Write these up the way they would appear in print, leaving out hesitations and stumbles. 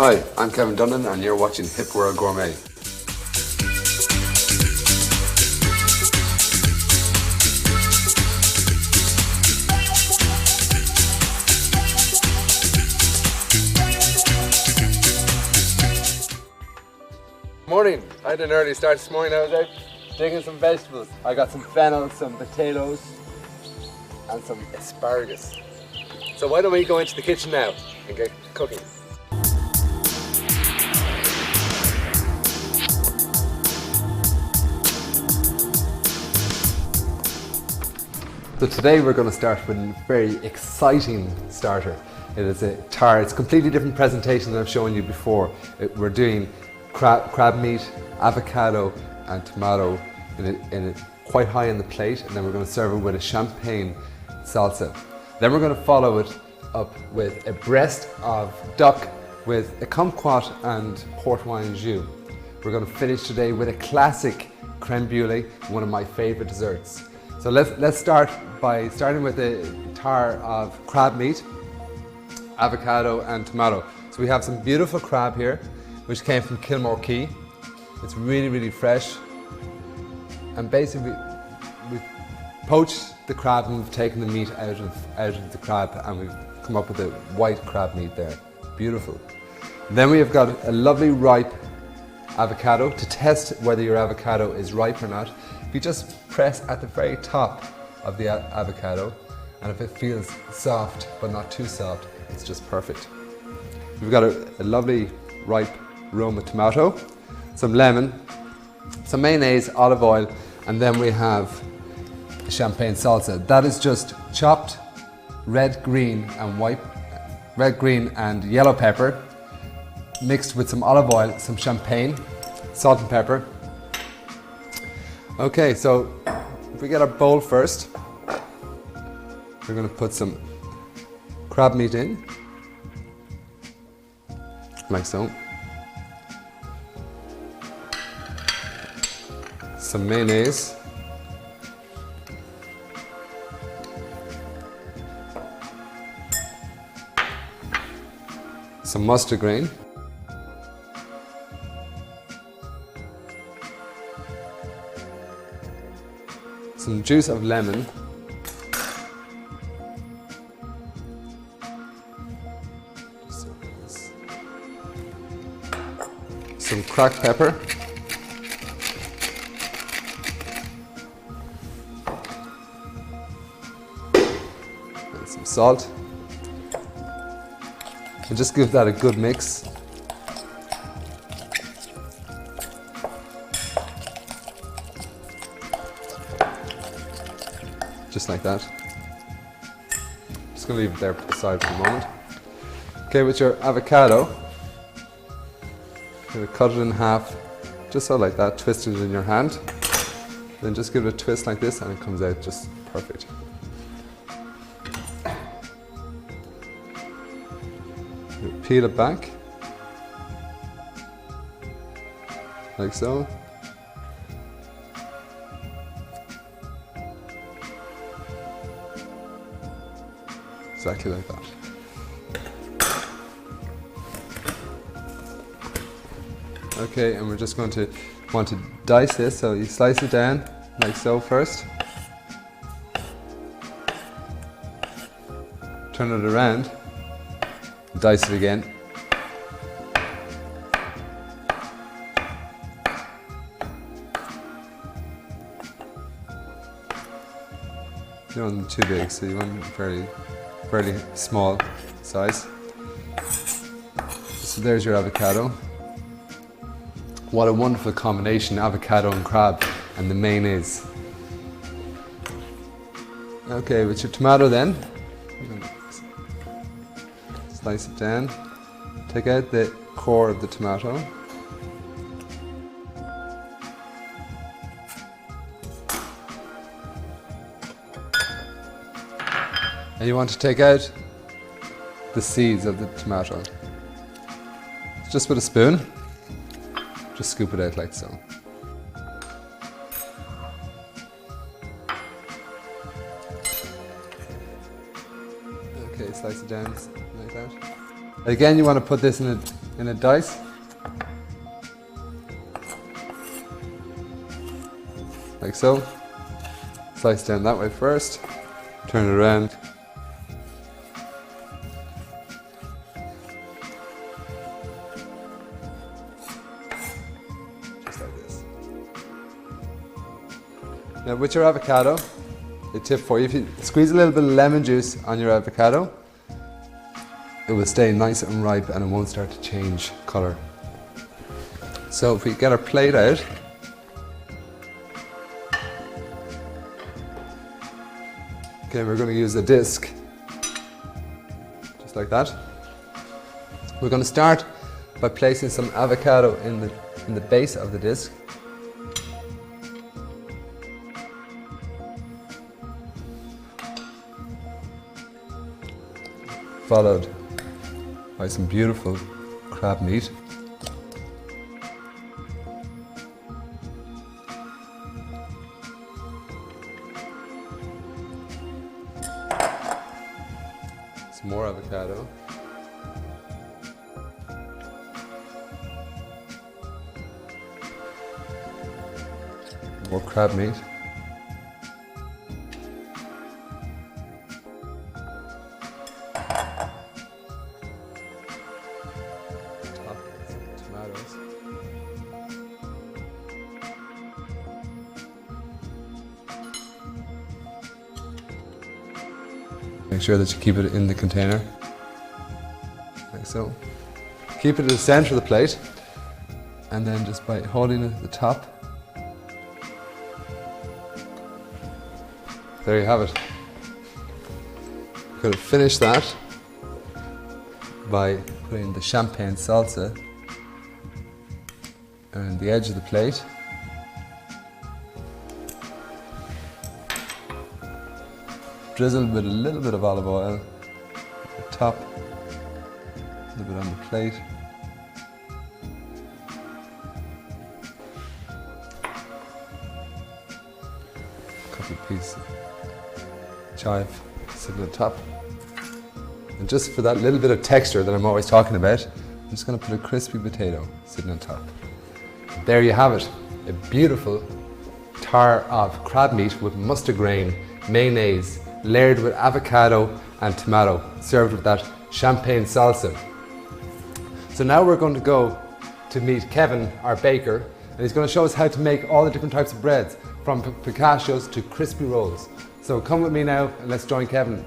Hi, I'm Kevin Dundon and you're watching Hip World Gourmet. Morning. I had an early start this morning. I was out digging some vegetables. I got some fennel, some potatoes and some asparagus. So why don't we go into the kitchen now and get cooking. So today we're going to start with a very exciting starter. It is a tart. It's a completely different presentation than I've shown you before. We're doing crab meat, avocado and tomato in it quite high on the plate, and then we're going to serve it with a champagne salsa. Then we're going to follow it up with a breast of duck with a kumquat and port wine jus. We're going to finish today with a classic creme brulee, one of my favorite desserts. So let's start by starting with a tart of crab meat, avocado and tomato. So we have some beautiful crab here, which came from Kilmore Quay. It's really, really fresh. And basically, we've poached the crab and we've taken the meat out of the crab and we've come up with a white crab meat there. Beautiful. Then we have got a lovely ripe avocado. To test whether your avocado is ripe or not, you just press at the very top of the avocado, and if it feels soft but not too soft, it's just perfect. We've got a lovely ripe Roma tomato, some lemon, some mayonnaise, olive oil, and then we have champagne salsa. That is just chopped red, green and yellow pepper mixed with some olive oil, some champagne, salt and pepper. Okay, so if we get our bowl first, we're going to put some crab meat in, like so. Some mayonnaise. Some mustard grain. Some juice of lemon. Some cracked pepper. And some salt. And just give that a good mix. Just like that. Just going to leave it there aside for a moment. Okay, with your avocado, you're going to cut it in half, just so like that, twist it in your hand. Then just give it a twist like this and it comes out just perfect. You peel it back, like so. Exactly like that. Okay, and we're just going to want to dice this, so you slice it down like so first. Turn it around, dice it again. You don't want them too big, so you want them fairly small size. So there's your avocado. What a wonderful combination, avocado and crab and the mayonnaise. Okay, with your tomato then, slice it down, take out the core of the tomato. And you want to take out the seeds of the tomato. Just with a spoon, just scoop it out like so. Okay, slice it down like that. Again, you want to put this in in a dice. Like so. Slice down that way first. Turn it around. Just like this. Now with your avocado, a tip for you, if you squeeze a little bit of lemon juice on your avocado, it will stay nice and ripe and it won't start to change colour. So if we get our plate out, okay, we're going to use a disc, just like that. We're going to start by placing some avocado in the base of the disc. Followed by some beautiful crab meat. Some more avocado. More crab meat. Tomatoes. Make sure that you keep it in the container, like so. Keep it at the center of the plate, and then just by holding it at the top, there you have it. We're going to finish that by putting the champagne salsa around the edge of the plate. Drizzle with a little bit of olive oil at the top, a little bit on the plate. A couple of pieces of chive sitting on top. And just for that little bit of texture that I'm always talking about, I'm just going to put a crispy potato sitting on top. There you have it, a beautiful tar of crab meat with mustard grain, mayonnaise, layered with avocado and tomato, served with that champagne salsa. So now we're going to go to meet Kevin, our baker, and he's going to show us how to make all the different types of breads, from pistachios to crispy rolls. So come with me now and let's join Kevin.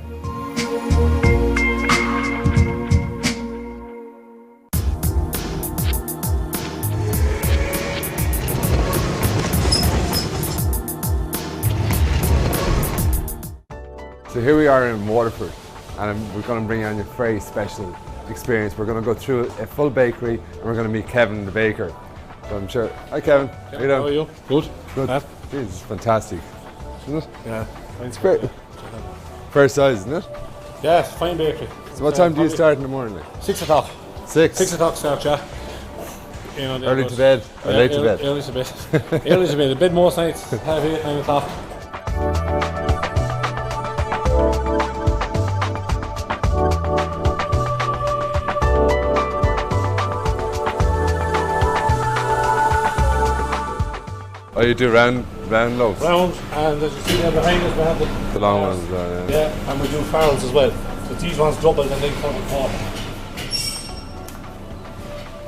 So here we are in Waterford, and we're going to bring you on your very special experience. We're going to go through a full bakery, and we're going to meet Kevin, the baker. So I'm sure. Hi, Kevin. How are you? Good. Good. This is fantastic, isn't it? Yeah. It's great. First size, isn't it? Yeah, it's fine bakery. So what time do you start in the morning? 6 o'clock. 6? 6 o'clock start, yeah. You know, early to bed or late to bed? Early to bed. Early to bed. A bit most nights, half 8, 9 o'clock. Oh, you do round loaves? Round, and as you see there behind us, we have the long ones. Yeah. Yeah, and we do farrels as well. So these ones double and then cut and quarter.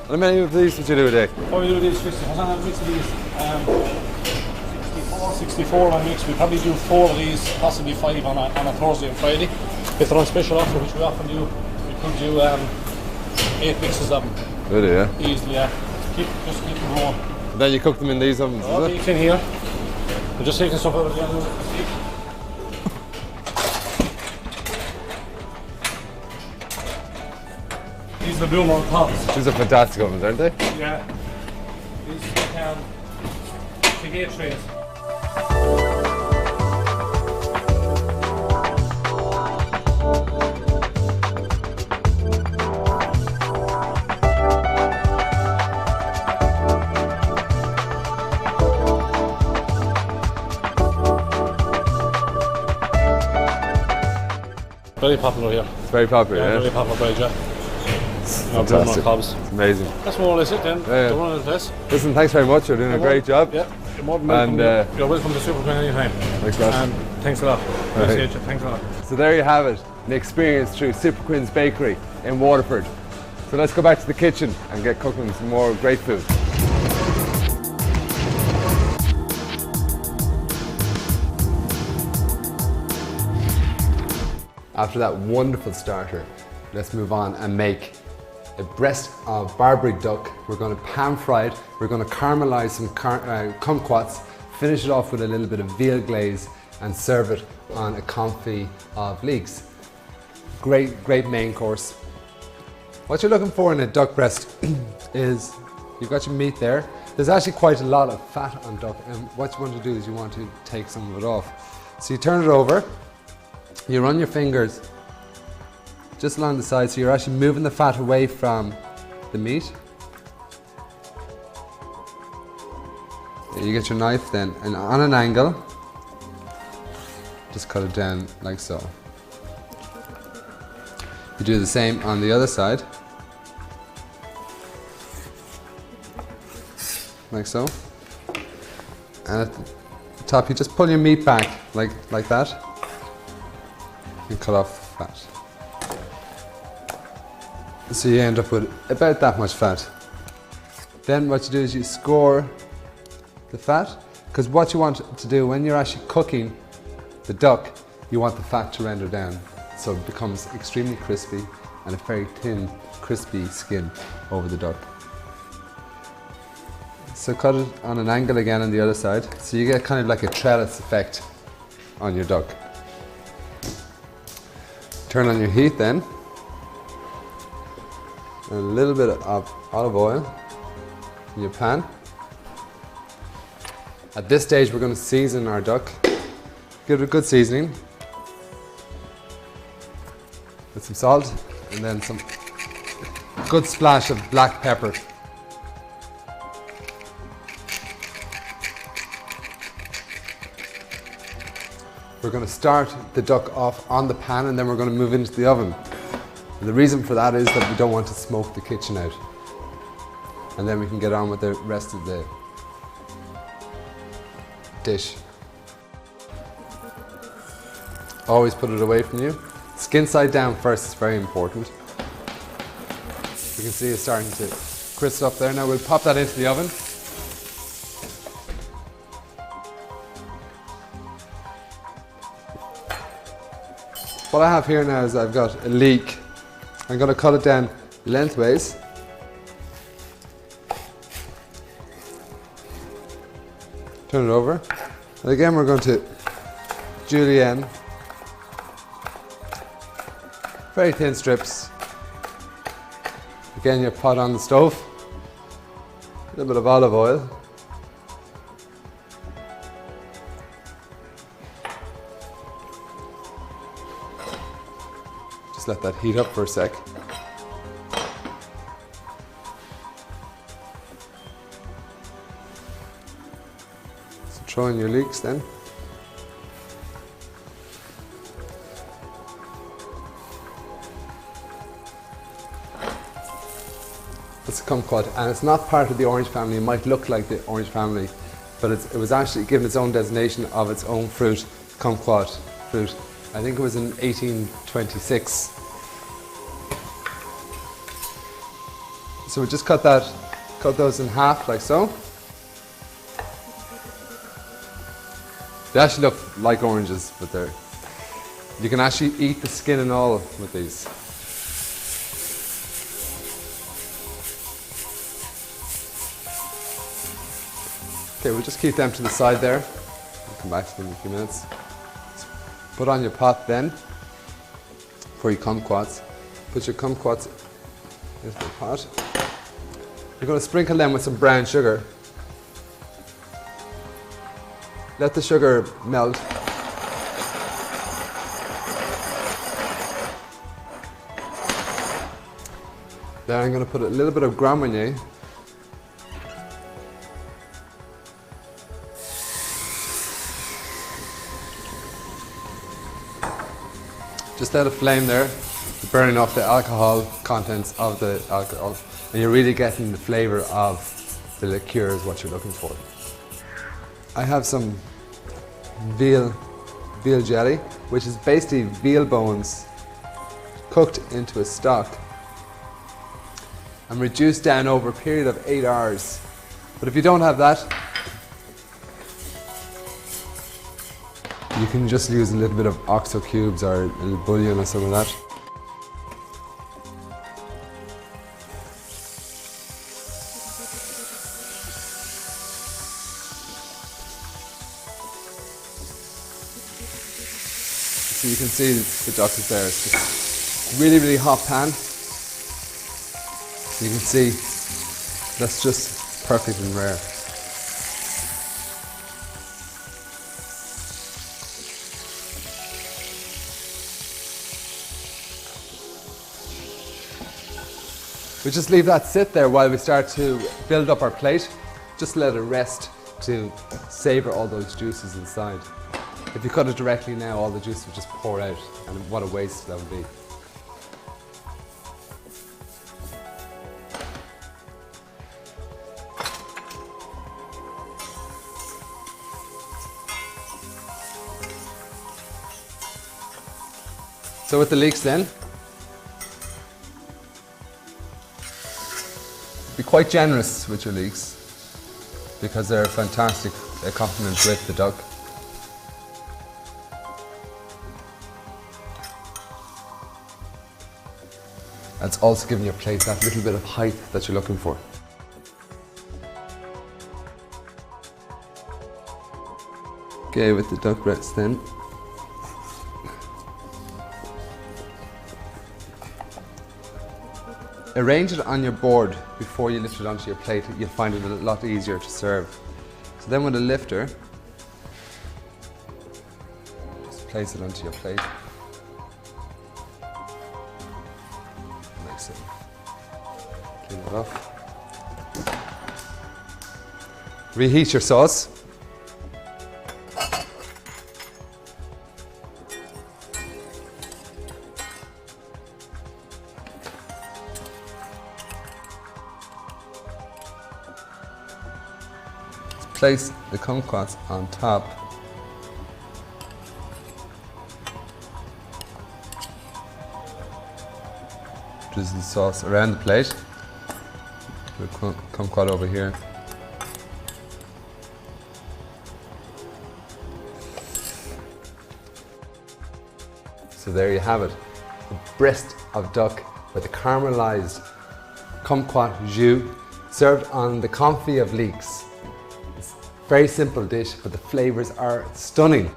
How many of these did you do a day? Oh, we do these 50. What's on a mix of these? 64 on mix. We probably do 4 of these, possibly 5 on a Thursday and Friday. If they're on special offer, which we often do, we could do 8 mixes of them. Really, yeah? Easily, yeah. Just keep them going. And then you cook them in these ovens, All is it? these in here. We're just taking stuff out of the oven. These are the blue on tops. These are fantastic ovens, aren't they? Yeah. These can take 8 trays. Very popular here. It's very popular, yeah? Very popular bread, yeah. I'll do more Fantastic. cobs. It's amazing. That's more or less it then. Yeah. The run of the test. Listen, thanks very much. You're doing a great job. Yeah. You're more than welcome. And, You're welcome to Super Queen anytime. Thanks a lot. And thanks a lot. Appreciate you. Thanks a lot. So there you have it, an experience through Super Quinn's Bakery in Waterford. So let's go back to the kitchen and get cooking some more great food. After that wonderful starter, let's move on and make a breast of Barbary duck. We're going to pan fry it. We're going to caramelize some kumquats, finish it off with a little bit of veal glaze and serve it on a confit of leeks. Great main course. What you're looking for in a duck breast is you've got your meat there. There's actually quite a lot of fat on duck, and what you want to do is you want to take some of it off. So you turn it over, you run your fingers just along the side, so you're actually moving the fat away from the meat. You get your knife then, and on an angle, just cut it down like so. You do the same on the other side, like so. And at the top, you just pull your meat back like that, and cut off the fat. So you end up with about that much fat. Then what you do is you score the fat, because what you want to do when you're actually cooking the duck, you want the fat to render down, so it becomes extremely crispy and a very thin, crispy skin over the duck. So cut it on an angle again on the other side, so you get kind of like a trellis effect on your duck. Turn on your heat then, and a little bit of olive oil in your pan. At this stage we're going to season our duck. Give it a good seasoning with some salt and then some good splash of black pepper. We're going to start the duck off on the pan and then we're going to move into the oven. And the reason for that is that we don't want to smoke the kitchen out. And then we can get on with the rest of the dish. Always put it away from you. Skin side down first is very important. You can see it's starting to crisp up there. Now we'll pop that into the oven. What I have here now is I've got a leek. I'm going to cut it down lengthways. Turn it over. And again we're going to julienne. Very thin strips. Again, your pot on the stove. A little bit of olive oil. Just let that heat up for a sec. So throw in your leeks then. It's a kumquat, and it's not part of the orange family. It might look like the orange family, but it was actually given its own designation of its own fruit, kumquat fruit. I think it was in 1826. So we just cut those in half like so. They actually look like oranges, but you can actually eat the skin and all with these. Okay, we'll just keep them to the side there. We'll come back to them in a few minutes. Put on your pot then for your kumquats. Put your kumquats into the pot. You're going to sprinkle them with some brown sugar. Let the sugar melt. Then I'm going to put a little bit of Grand Marnier. Just let it flame there. burning off the alcohol contents of the alcohol, and you're really getting the flavour of the liqueur is what you're looking for. I have some veal jelly, which is basically veal bones cooked into a stock and reduced down over a period of 8 hours. But if you don't have that, you can just use a little bit of oxo cubes or a little bouillon or something like that. So you can see the duck is there. It's just really, really hot pan. You can see that's just perfect and rare. We just leave that sit there while we start to build up our plate. Just let it rest to savour all those juices inside. If you cut it directly now, all the juice would just pour out, and what a waste that would be. So with the leeks then, be quite generous with your leeks because they're a fantastic accompaniment with the duck. It's also giving your plate that little bit of height that you're looking for. Okay, with the duck breasts then. Arrange it on your board before you lift it onto your plate. You'll find it a lot easier to serve. So then with a lifter, just place it onto your plate. Mix it. Clean it off. Reheat your sauce. Place the kumquats on top. Drizzle the sauce around the plate. The kumquat over here. So there you have it. The breast of duck with a caramelized kumquat jus served on the confit of leeks. Very simple dish, but the flavours are stunning.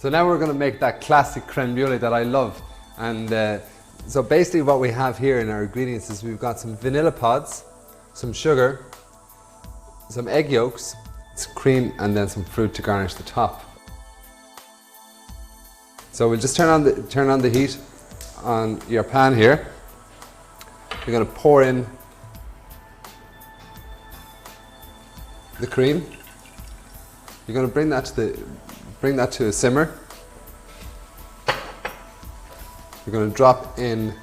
So now we're going to make that classic creme brulee that I love. And so basically what we have here in our ingredients is we've got some vanilla pods, some sugar, some egg yolks, some cream, and then some fruit to garnish the top. So we'll just turn on the heat on your pan here. You're going to pour in the cream. You're going to bring that to a simmer. You're going to drop in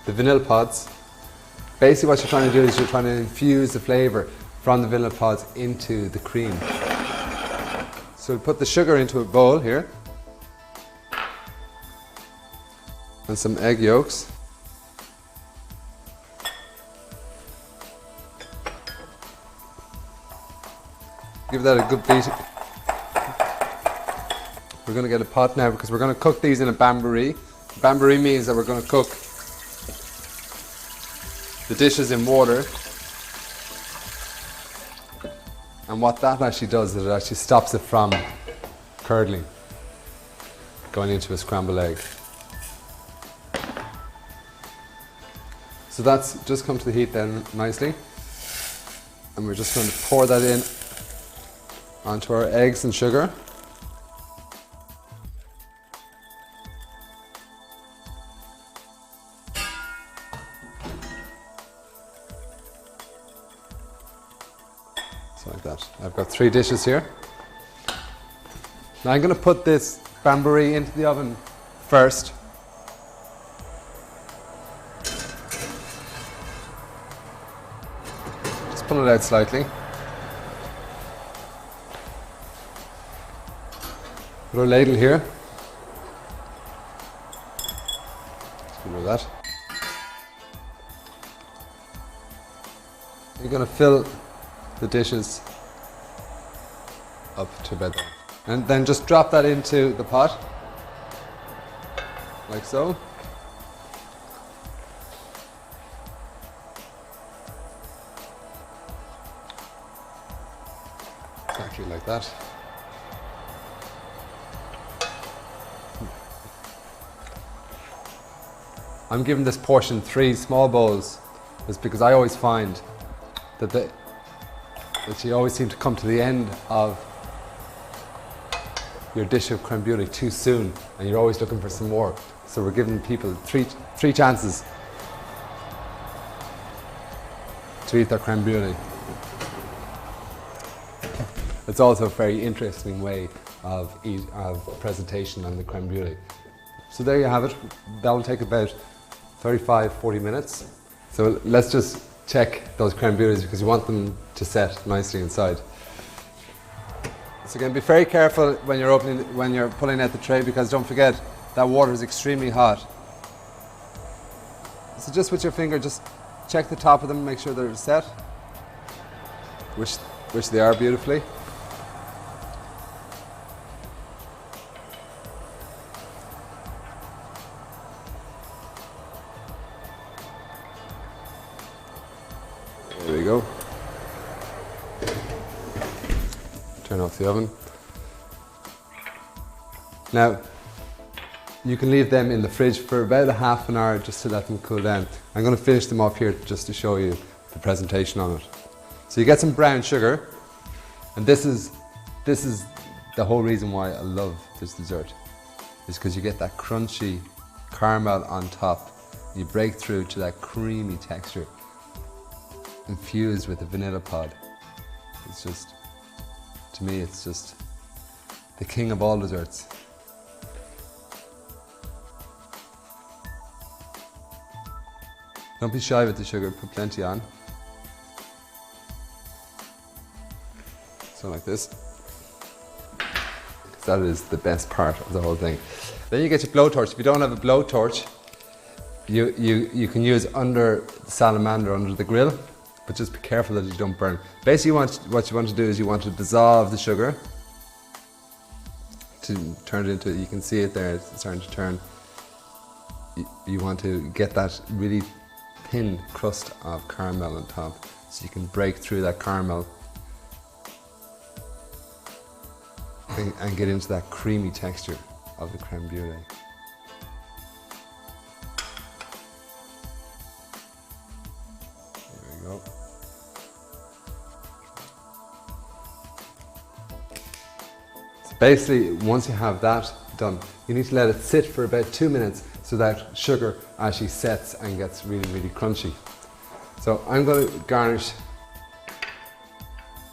the vanilla pods. Basically what you're trying to do is you're trying to infuse the flavour from the vanilla pods into the cream. So we put the sugar into a bowl here. And some egg yolks. Give that a good beat. We're going to get a pot now because we're going to cook these in a bain-marie. Bain-marie means that we're going to cook the dishes in water. And what that actually does is it actually stops it from curdling, going into a scrambled egg. So that's just come to the heat then nicely. And we're just going to pour that in onto our eggs and sugar. So like that. I've got 3 dishes here. Now I'm going to put this bain-marie into the oven first. Just pull it out slightly. Put a ladle here. Just do that. You're going to fill the dishes up to about there. And then just drop that into the pot, like so. Exactly like that. I'm giving this portion 3 small bowls, just because I always find that you always seem to come to the end of your dish of creme brulee too soon, and you're always looking for some more. So we're giving people three chances to eat their creme brulee. It's also a very interesting way of presentation on the creme brulee. So there you have it. That will take about 35-40 minutes. So let's just check those creme brulees because you want them to set nicely inside. So again, be very careful when you're pulling out the tray, because don't forget that water is extremely hot. So just with your finger, just check the top of them, make sure they're set, which they are beautifully. There we go. Turn off the oven. Now, you can leave them in the fridge for about a half an hour just to let them cool down. I'm going to finish them off here just to show you the presentation on it. So you get some brown sugar, and this is the whole reason why I love this dessert, is because you get that crunchy caramel on top. You break through to that creamy texture, infused with the vanilla pod. It's just, to me, it's just the king of all desserts. Don't be shy with the sugar, put plenty on. So like this. That is the best part of the whole thing. Then you get your blowtorch. If you don't have a blowtorch, you can use under the salamander, under the grill, but just be careful that you don't burn. Basically what you want to do is you want to dissolve the sugar to turn it into, you can see it there, it's starting to turn. You want to get that really thin crust of caramel on top, so you can break through that caramel and get into that creamy texture of the creme brulee. There we go. So basically, once you have that done, you need to let it sit for about 2 minutes so that sugar actually sets and gets really, really crunchy. So I'm going to garnish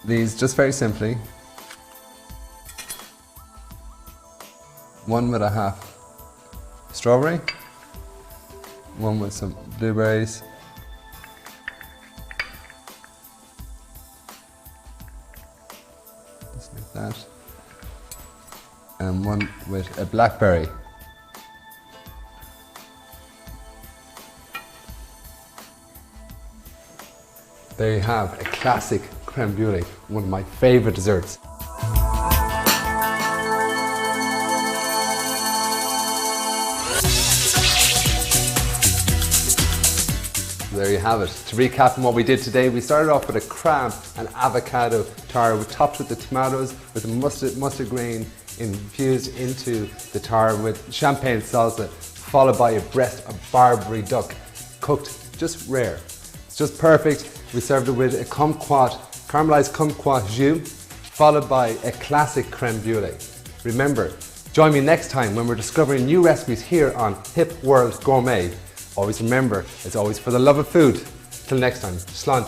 these just very simply. One with a half strawberry, one with some blueberries, that. And one with a blackberry. There you have a classic creme brulee, one of my favourite desserts. There you have it. To recap on what we did today, we started off with a crab and avocado tart. We topped with the tomatoes with the mustard grain infused into the tart with champagne salsa, followed by a breast of Barbary duck, cooked just rare. It's just perfect. We served it with a kumquat, caramelized kumquat jus, followed by a classic creme brulee. Remember, join me next time when we're discovering new recipes here on Hip World Gourmet. Always remember, it's always for the love of food. Till next time, slán